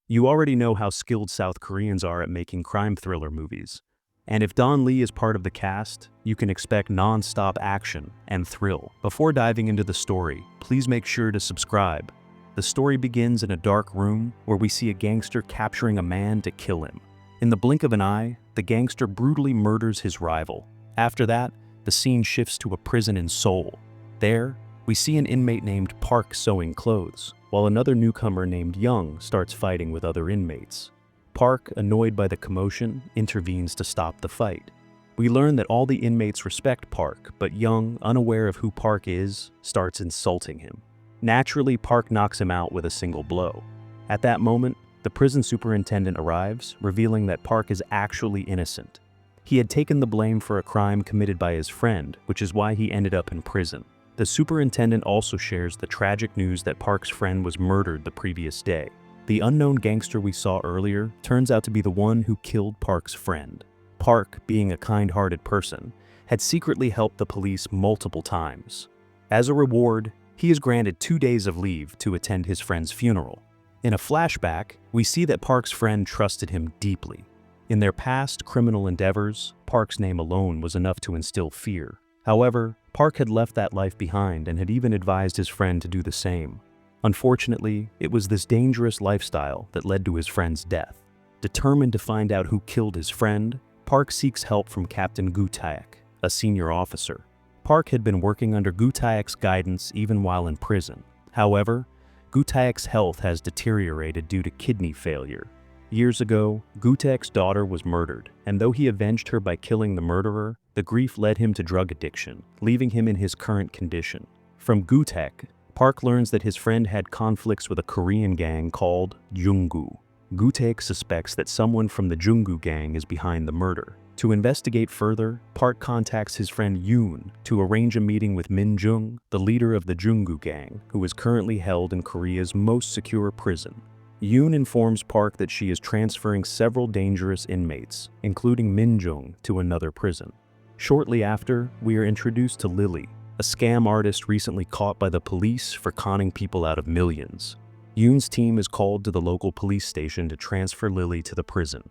You already know how skilled South Koreans are at making crime thriller movies. And if Don Lee is part of the cast, you can expect non-stop action and thrill. Before diving into the story, please make sure to subscribe. The story begins in a dark room where we see a gangster capturing a man to kill him. In the blink of an eye, the gangster brutally murders his rival. After that, the scene shifts to a prison in Seoul. There, we see an inmate named Park sewing clothes, while another newcomer named Young starts fighting with other inmates. Park, annoyed by the commotion, intervenes to stop the fight. We learn that all the inmates respect Park, but Young, unaware of who Park is, starts insulting him. Naturally, Park knocks him out with a single blow. At that moment, the prison superintendent arrives, revealing that Park is actually innocent. He had taken the blame for a crime committed by his friend, which is why he ended up in prison. The superintendent also shares the tragic news that Park's friend was murdered the previous day. The unknown gangster we saw earlier turns out to be the one who killed Park's friend. Park, being a kind-hearted person, had secretly helped the police multiple times. As a reward, he is granted 2 days of leave to attend his friend's funeral. In a flashback, we see that Park's friend trusted him deeply. In their past criminal endeavors, Park's name alone was enough to instill fear. However, Park had left that life behind and had even advised his friend to do the same. Unfortunately, it was this dangerous lifestyle that led to his friend's death. Determined to find out who killed his friend, Park seeks help from Captain Gu-taek, a senior officer. Park had been working under Gu-taek's guidance even while in prison. However, Gu-taek's health has deteriorated due to kidney failure. Years ago, Gu-taek's daughter was murdered, and though he avenged her by killing the murderer, the grief led him to drug addiction, leaving him in his current condition. From Gu-taek, Park learns that his friend had conflicts with a Korean gang called Junggu. Gu-taek suspects that someone from the Junggu gang is behind the murder. To investigate further, Park contacts his friend Yoon to arrange a meeting with Min Jung, the leader of the Junggu gang, who is currently held in Korea's most secure prison. Yoon informs Park that she is transferring several dangerous inmates, including Min Jung, to another prison. Shortly after, we are introduced to Lily, a scam artist recently caught by the police for conning people out of millions. Yoon's team is called to the local police station to transfer Lily to the prison.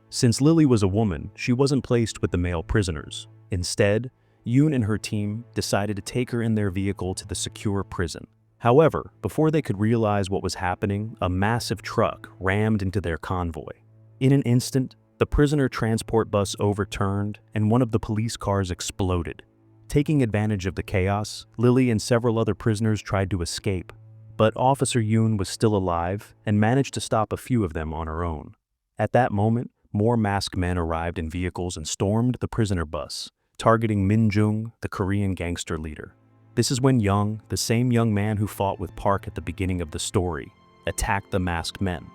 Since Lily was a woman, she wasn't placed with the male prisoners. Instead, Yoon and her team decided to take her in their vehicle to the secure prison. However, before they could realize what was happening, a massive truck rammed into their convoy. In an instant, the prisoner transport bus overturned and one of the police cars exploded. Taking advantage of the chaos, Lily and several other prisoners tried to escape, but Officer Yoon was still alive and managed to stop a few of them on her own. At that moment, more masked men arrived in vehicles and stormed the prisoner bus, targeting Min Jung, the Korean gangster leader. This is when Young, the same young man who fought with Park at the beginning of the story, attacked the masked men.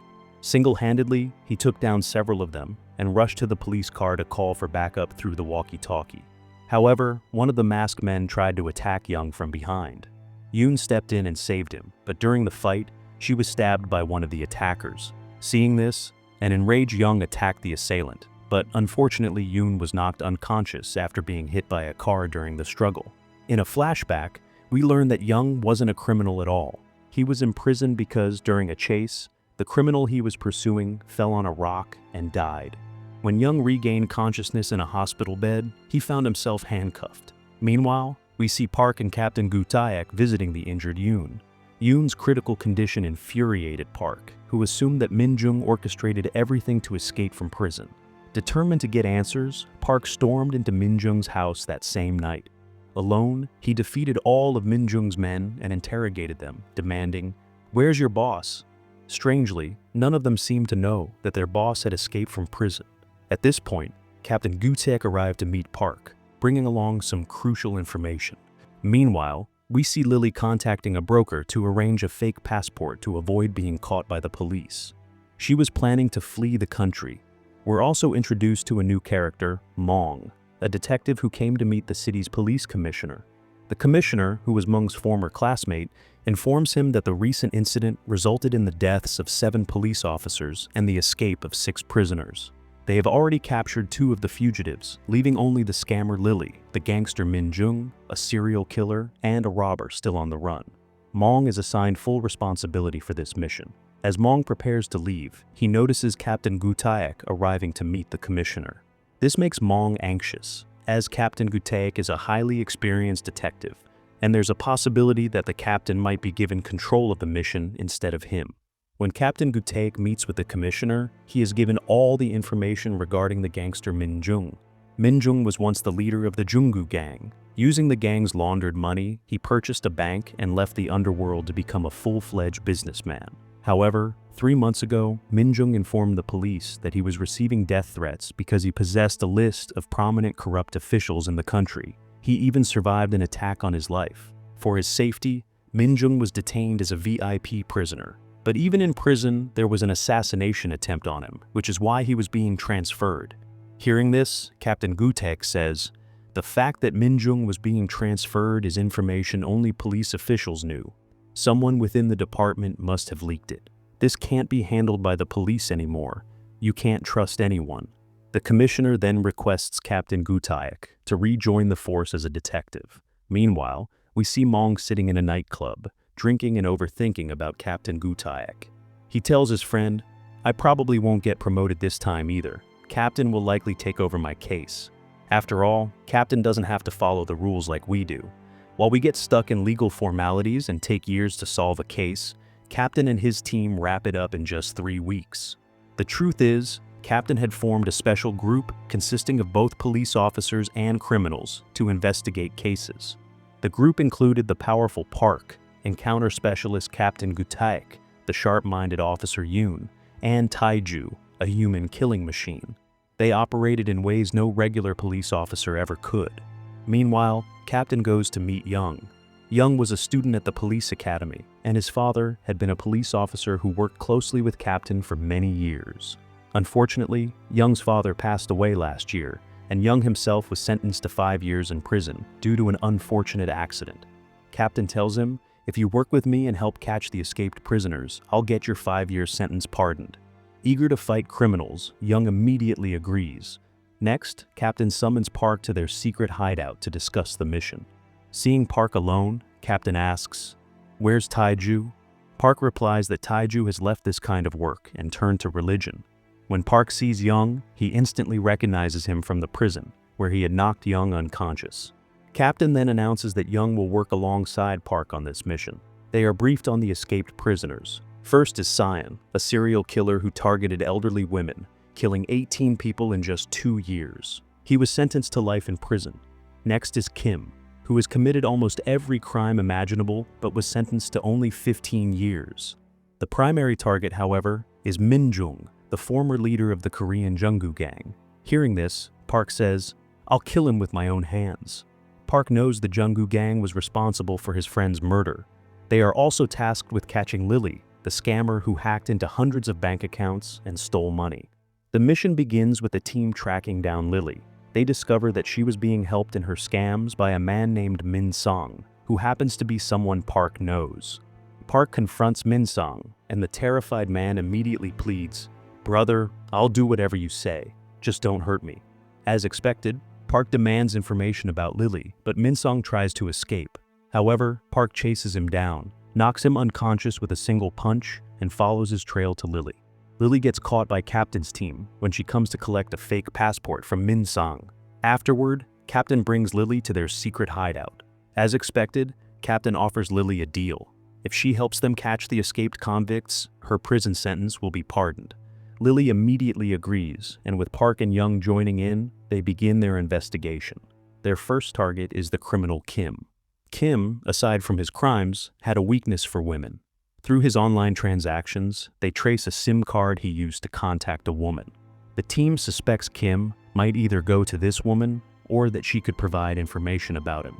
Single-handedly, he took down several of them and rushed to the police car to call for backup through the walkie-talkie. However, one of the masked men tried to attack Young from behind. Yoon stepped in and saved him, but during the fight, she was stabbed by one of the attackers. Seeing this, an enraged Young attacked the assailant, but unfortunately Yoon was knocked unconscious after being hit by a car during the struggle. In a flashback, we learn that Young wasn't a criminal at all. He was imprisoned because, during a chase, the criminal he was pursuing fell on a rock and died. When Young regained consciousness in a hospital bed, he found himself handcuffed. Meanwhile, we see Park and Captain Gu-taek visiting the injured Yoon. Yoon's critical condition infuriated Park, who assumed that Min Jung orchestrated everything to escape from prison. Determined to get answers, Park stormed into Min Jung's house that same night. Alone, he defeated all of Min Jung's men and interrogated them, demanding, "Where's your boss?" Strangely, none of them seemed to know that their boss had escaped from prison. At this point, Captain Gu-taek arrived to meet Park, bringing along some crucial information. Meanwhile, we see Lily contacting a broker to arrange a fake passport to avoid being caught by the police. She was planning to flee the country. We're also introduced to a new character, Mong, a detective who came to meet the city's police commissioner. The commissioner, who was Mung's former classmate, informs him that the recent incident resulted in the deaths of 7 police officers and the escape of 6 prisoners. They have already captured 2 of the fugitives, leaving only the scammer Lily, the gangster Min Jung, a serial killer, and a robber still on the run. Mong is assigned full responsibility for this mission. As Mong prepares to leave, he notices Captain Gu Taek arriving to meet the commissioner. This makes Mong anxious, as Captain Gu Taek is a highly experienced detective, and there's a possibility that the captain might be given control of the mission instead of him. When Captain Gu Taek meets with the commissioner, he is given all the information regarding the gangster Min Jung. Min Jung was once the leader of the Junggu gang. Using the gang's laundered money, he purchased a bank and left the underworld to become a full-fledged businessman. However, 3 months ago, Min Jung informed the police that he was receiving death threats because he possessed a list of prominent corrupt officials in the country. He even survived an attack on his life. For his safety, Min Jung was detained as a VIP prisoner. But even in prison, there was an assassination attempt on him, which is why he was being transferred. Hearing this, Captain Gu Taek says, "The fact that Min Jung was being transferred is information only police officials knew. Someone within the department must have leaked it. This can't be handled by the police anymore. You can't trust anyone." The commissioner then requests Captain Gu Taek to rejoin the force as a detective. Meanwhile, we see Mong sitting in a nightclub, drinking and overthinking about Captain Gu Taek. He tells his friend, "I probably won't get promoted this time either. Captain will likely take over my case. After all, Captain doesn't have to follow the rules like we do. While we get stuck in legal formalities and take years to solve a case, Captain and his team wrap it up in just 3 weeks." The truth is, Captain had formed a special group consisting of both police officers and criminals to investigate cases. The group included the powerful Park, encounter specialist Captain Gu Taek, the sharp-minded officer Yoon, and Taiju, a human killing machine. They operated in ways no regular police officer ever could. Meanwhile, Captain goes to meet Young. Young was a student at the police academy, and his father had been a police officer who worked closely with Captain for many years. Unfortunately, Young's father passed away last year, and Young himself was sentenced to 5 years in prison due to an unfortunate accident. Captain tells him, "If you work with me and help catch the escaped prisoners, I'll get your 5-year sentence pardoned." Eager to fight criminals, Young immediately agrees. Next, Captain summons Park to their secret hideout to discuss the mission. Seeing Park alone, Captain asks, "Where's Taiju?" Park replies that Taiju has left this kind of work and turned to religion. When Park sees Young, he instantly recognizes him from the prison, where he had knocked Young unconscious. Captain then announces that Young will work alongside Park on this mission. They are briefed on the escaped prisoners. First is Cyan, a serial killer who targeted elderly women, killing 18 people in just 2 years. He was sentenced to life in prison. Next is Kim, who has committed almost every crime imaginable but was sentenced to only 15 years. The primary target, however, is Min Jung, the former leader of the Korean Junggu gang. Hearing this, Park says, "I'll kill him with my own hands." Park knows the Junggu gang was responsible for his friend's murder. They are also tasked with catching Lily, the scammer who hacked into hundreds of bank accounts and stole money. The mission begins with the team tracking down Lily. They discover that she was being helped in her scams by a man named Min Song, who happens to be someone Park knows. Park confronts Min Song, and the terrified man immediately pleads, "Brother, I'll do whatever you say. Just don't hurt me." As expected, Park demands information about Lily, but Min Song tries to escape. However, Park chases him down, knocks him unconscious with a single punch, and follows his trail to Lily. Lily gets caught by Captain's team when she comes to collect a fake passport from Min Song. Afterward, Captain brings Lily to their secret hideout. As expected, Captain offers Lily a deal. If she helps them catch the escaped convicts, her prison sentence will be pardoned. Lily immediately agrees, and with Park and Young joining in, they begin their investigation. Their first target is the criminal Kim. Kim, aside from his crimes, had a weakness for women. Through his online transactions, they trace a SIM card he used to contact a woman. The team suspects Kim might either go to this woman or that she could provide information about him.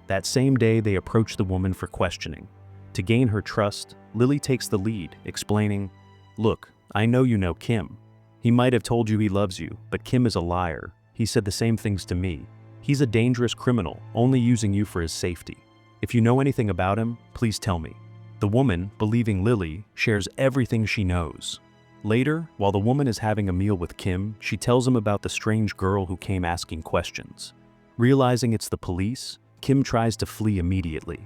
That same day, they approach the woman for questioning. To gain her trust, Lily takes the lead, explaining, "Look, I know you know Kim. He might have told you he loves you, but Kim is a liar. He said the same things to me. He's a dangerous criminal, only using you for his safety. If you know anything about him, please tell me." The woman, believing Lily, shares everything she knows. Later, while the woman is having a meal with Kim, she tells him about the strange girl who came asking questions. Realizing it's the police, Kim tries to flee immediately.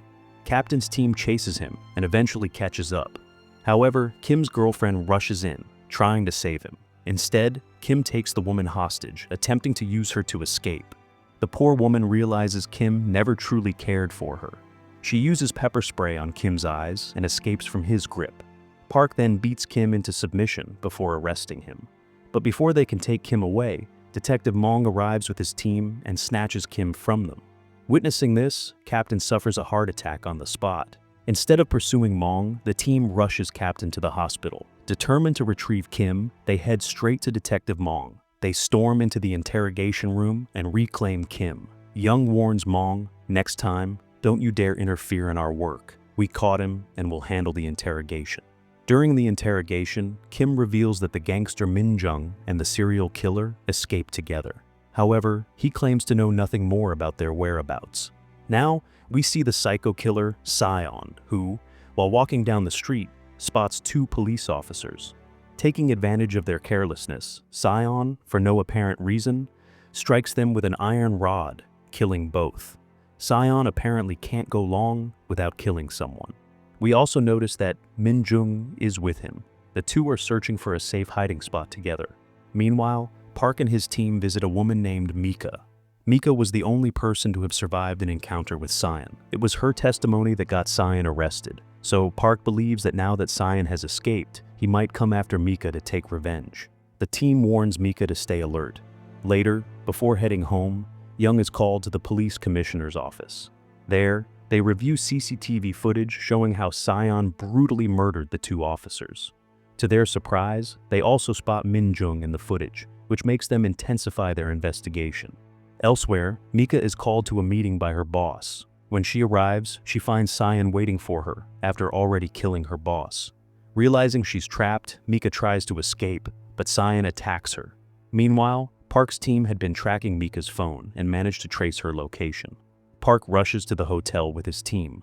Captain's team chases him and eventually catches up. However, Kim's girlfriend rushes in, trying to save him. Instead, Kim takes the woman hostage, attempting to use her to escape. The poor woman realizes Kim never truly cared for her. She uses pepper spray on Kim's eyes and escapes from his grip. Park then beats Kim into submission before arresting him. But before they can take Kim away, Detective Mong arrives with his team and snatches Kim from them. Witnessing this, Captain suffers a heart attack on the spot. Instead of pursuing Mong, the team rushes Captain to the hospital. Determined to retrieve Kim, they head straight to Detective Mong. They storm into the interrogation room and reclaim Kim. Young warns Mong, "Next time, don't you dare interfere in our work. We caught him and will handle the interrogation." During the interrogation, Kim reveals that the gangster Min Jung and the serial killer escaped together. However, he claims to know nothing more about their whereabouts. Now, we see the psycho killer Sion, who, while walking down the street, spots two police officers. Taking advantage of their carelessness, Sion, for no apparent reason, strikes them with an iron rod, killing both. Sion apparently can't go long without killing someone. We also notice that Min Jung is with him. The two are searching for a safe hiding spot together. Meanwhile, Park and his team visit a woman named Mika. Mika was the only person to have survived an encounter with Sion. It was her testimony that got Sion arrested. So Park believes that now that Sion has escaped, he might come after Mika to take revenge. The team warns Mika to stay alert. Later, before heading home, Young is called to the police commissioner's office. There, they review CCTV footage showing how Sion brutally murdered the two officers. To their surprise, they also spot Min Jung in the footage, which makes them intensify their investigation. Elsewhere, Mika is called to a meeting by her boss. When she arrives, she finds Sion waiting for her after already killing her boss. Realizing she's trapped, Mika tries to escape, but Sion attacks her. Meanwhile, Park's team had been tracking Mika's phone and managed to trace her location. Park rushes to the hotel with his team.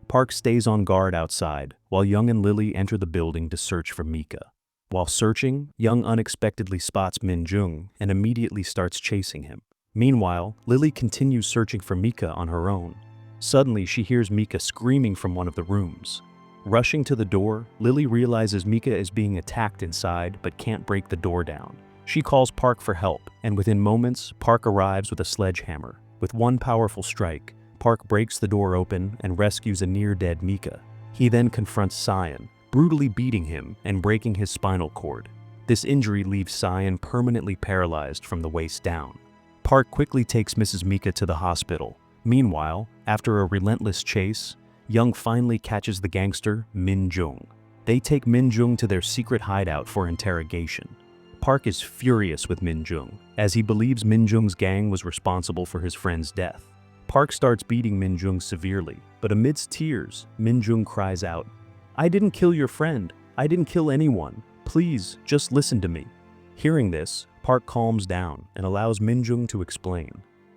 Park stays on guard outside, while Young and Lily enter the building to search for Mika. While searching, Young unexpectedly spots Min Jung and immediately starts chasing him. Meanwhile, Lily continues searching for Mika on her own. Suddenly, she hears Mika screaming from one of the rooms. Rushing to the door, Lily realizes Mika is being attacked inside but can't break the door down. She calls Park for help, and within moments, Park arrives with a sledgehammer. With one powerful strike, Park breaks the door open and rescues a near-dead Mika. He then confronts Sion, brutally beating him and breaking his spinal cord. This injury leaves Sion permanently paralyzed from the waist down. Park quickly takes Mrs. Mika to the hospital. Meanwhile, after a relentless chase, Young finally catches the gangster Min Jung. They take Min Jung to their secret hideout for interrogation. Park is furious with Min Jung, as he believes Min Jung's gang was responsible for his friend's death. Park starts beating Min Jung severely, but amidst tears, Min Jung cries out, "I didn't kill your friend. I didn't kill anyone. Please, just listen to me." Hearing this, Park calms down and allows Min Jung to explain.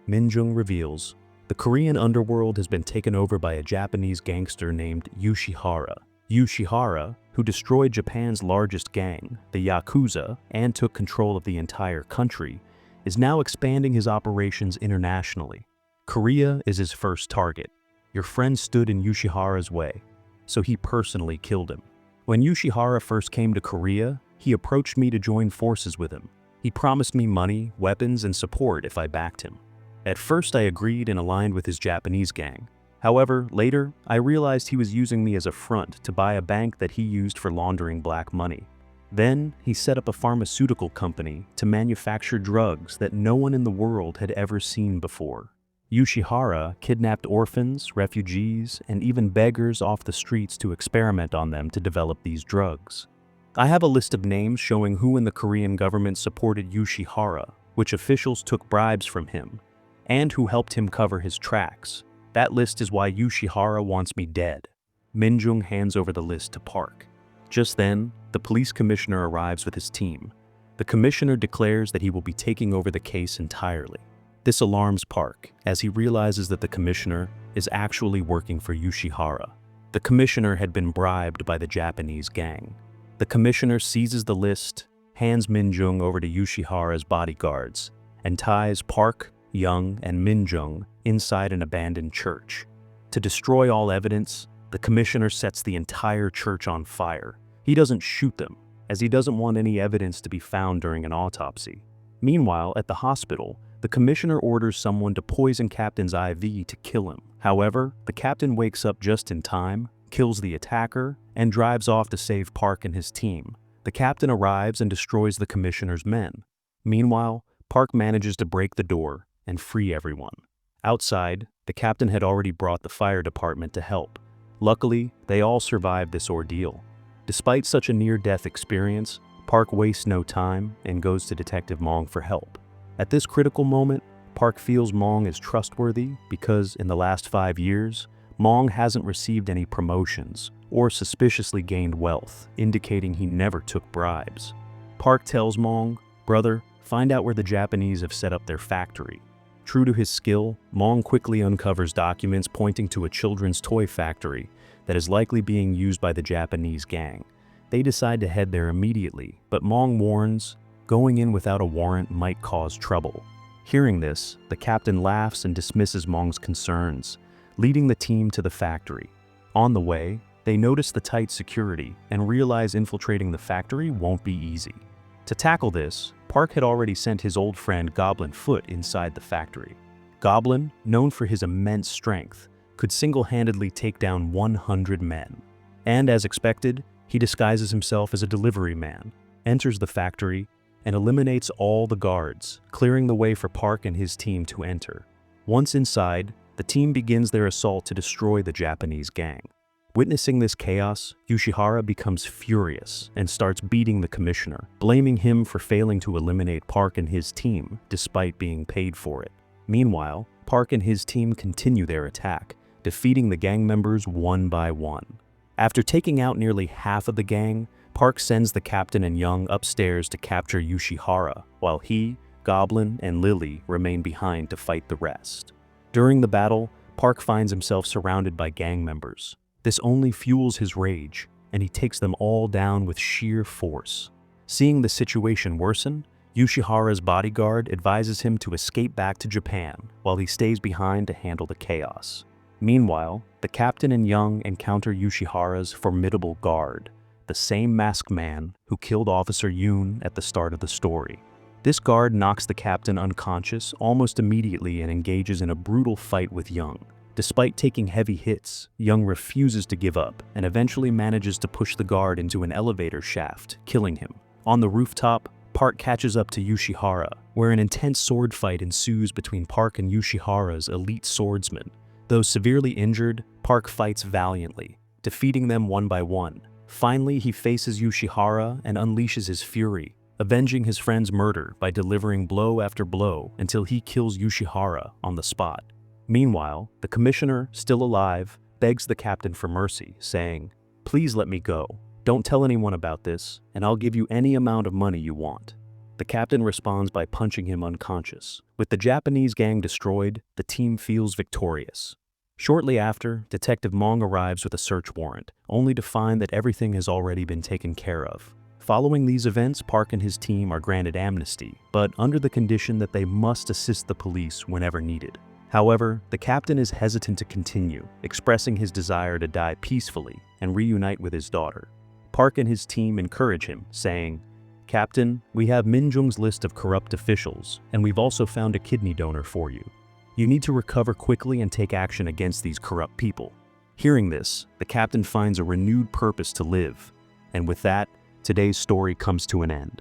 Min Jung reveals, the Korean underworld has been taken over by a Japanese gangster named Yoshihara. Yoshihara, who destroyed Japan's largest gang, the Yakuza, and took control of the entire country, is now expanding his operations internationally. Korea is his first target. Your friend stood in Yoshihara's way, so he personally killed him. When Yoshihara first came to Korea, he approached me to join forces with him. He promised me money, weapons, and support if I backed him. At first I agreed and aligned with his Japanese gang. However, later, I realized he was using me as a front to buy a bank that he used for laundering black money. Then, he set up a pharmaceutical company to manufacture drugs that no one in the world had ever seen before. Yoshihara kidnapped orphans, refugees, and even beggars off the streets to experiment on them to develop these drugs. I have a list of names showing who in the Korean government supported Yoshihara, which officials took bribes from him, and who helped him cover his tracks. That list is why Yoshihara wants me dead. Min Jung hands over the list to Park. Just then, the police commissioner arrives with his team. The commissioner declares that he will be taking over the case entirely. This alarms Park, as he realizes that the commissioner is actually working for Yoshihara. The commissioner had been bribed by the Japanese gang. The commissioner seizes the list, hands Min-jung over to Yoshihara's bodyguards, and ties Park, Young, and Min-jung inside an abandoned church. To destroy all evidence, the commissioner sets the entire church on fire. He doesn't shoot them, as he doesn't want any evidence to be found during an autopsy. Meanwhile, at the hospital, the commissioner orders someone to poison Captain's IV to kill him. However, the captain wakes up just in time, kills the attacker, and drives off to save Park and his team. The captain arrives and destroys the commissioner's men. Meanwhile, Park manages to break the door and free everyone. Outside, the captain had already brought the fire department to help. Luckily, they all survived this ordeal. Despite such a near-death experience, Park wastes no time and goes to Detective Mong for help. At this critical moment, Park feels Mong is trustworthy because in the last 5 years, Mong hasn't received any promotions or suspiciously gained wealth, indicating he never took bribes. Park tells Mong, "Brother, find out where the Japanese have set up their factory." True to his skill, Mong quickly uncovers documents pointing to a children's toy factory that is likely being used by the Japanese gang. They decide to head there immediately, but Mong warns, going in without a warrant might cause trouble. Hearing this, the captain laughs and dismisses Mong's concerns, leading the team to the factory. On the way, they notice the tight security and realize infiltrating the factory won't be easy. To tackle this, Park had already sent his old friend Goblin Foot inside the factory. Goblin, known for his immense strength, could single-handedly take down 100 men. And as expected, he disguises himself as a delivery man, enters the factory, and eliminates all the guards, clearing the way for Park and his team to enter. Once inside, the team begins their assault to destroy the Japanese gang. Witnessing this chaos, Yoshihara becomes furious and starts beating the commissioner, blaming him for failing to eliminate Park and his team despite being paid for it. Meanwhile, Park and his team continue their attack, defeating the gang members one by one. After taking out nearly half of the gang, Park sends the captain and Young upstairs to capture Yoshihara, while he, Goblin, and Lily remain behind to fight the rest. During the battle, Park finds himself surrounded by gang members. This only fuels his rage, and he takes them all down with sheer force. Seeing the situation worsen, Yoshihara's bodyguard advises him to escape back to Japan while he stays behind to handle the chaos. Meanwhile, the captain and Young encounter Yoshihara's formidable guard, the same masked man who killed Officer Yoon at the start of the story. This guard knocks the captain unconscious almost immediately and engages in a brutal fight with Young. Despite taking heavy hits, Young refuses to give up and eventually manages to push the guard into an elevator shaft, killing him. On the rooftop, Park catches up to Yoshihara, where an intense sword fight ensues between Park and Yoshihara's elite swordsmen. Though severely injured, Park fights valiantly, defeating them one by one. Finally, he faces Yoshihara and unleashes his fury, avenging his friend's murder by delivering blow after blow until he kills Yoshihara on the spot. Meanwhile, the commissioner, still alive, begs the captain for mercy, saying, "Please let me go. Don't tell anyone about this, and I'll give you any amount of money you want." The captain responds by punching him unconscious. With the Japanese gang destroyed, the team feels victorious. Shortly after, Detective Mong arrives with a search warrant, only to find that everything has already been taken care of. Following these events, Park and his team are granted amnesty, but under the condition that they must assist the police whenever needed. However, the captain is hesitant to continue, expressing his desire to die peacefully and reunite with his daughter. Park and his team encourage him, saying, "Captain, we have Min-jung's list of corrupt officials, and we've also found a kidney donor for you. You need to recover quickly and take action against these corrupt people." Hearing this, the captain finds a renewed purpose to live, and with that, today's story comes to an end.